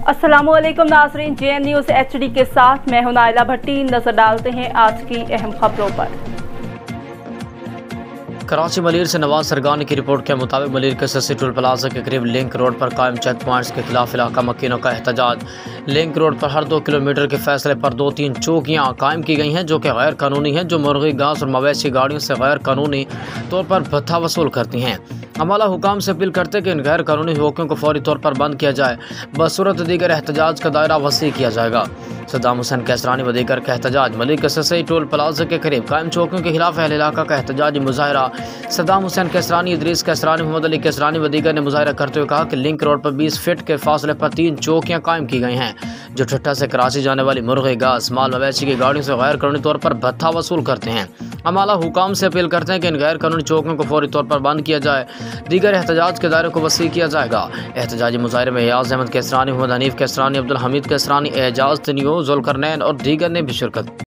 अस्सलामुअलैकुम नाज़रीन, JN news HD के साथ मैं हूं नाइला भट्टी। नजर डालते हैं आज की अहम खबरों पर। कराची मलिर से नवाज सरगानी की रिपोर्ट के मुताबिक मलिर के ससी टोल प्लाजा के करीब लिंक रोड पर कायम चेक पॉइंट्स के खिलाफ इलाका मकीनों का एहतजाज। लिंक रोड पर हर 2 किलोमीटर के फैसले पर 2-3 चौकियां कायम की गई हैं जो कि गैर कानूनी हैं, जो मुर्गी घास और मवेशी गाड़ियों से गैर कानूनी तौर पर भत्ता वसूल करती हैं। अमाला हुकाम से अपील करते हैं कि इन गैर कानूनी चौकियों को फौरी तौर पर बंद किया जाए, बसूरत दीगर एहतजाज का दायरा वसी किया जाएगा। सद्दाम हुसैन कैसरानी व दीगर का एहतजाज। मलिर के ससी टोल प्लाजा के करीब कायम चौकियों के खिलाफ अहल इलाका का एहतजाजी मुजाहरा। सद्दाम हुसैन कैसरानी, इदरीस कैसरानी, मोहम्मद अली कैसरानी व दीगर ने मुजाहरा करते हुए कहा कि लिंक रोड पर 20 फीट के फासले पर 3 चौकियां कायम की गई हैं जो ठट्टा से कराची जाने वाली मुर्गी घास, माल मवेशी की गाड़ियों से गैर कानूनी तौर पर भत्ता वसूल करते हैं। अमाला हुकाम से अपील करते हैं कि इन गैर कानूनी चौकियों को फौरी तौर पर बंद किया जाए, दीगर एहतजाज के दायरे को वसी किया जाएगा। एहतजाजी मुजाहरे में एयाज अहमद कैसरानी, मोहम्मद हनीफ कैसरानी, अब्दुल हमीद कैसरानी, एजाज तनियो, जुल्करनैन और दीगर ने भी शिरकत।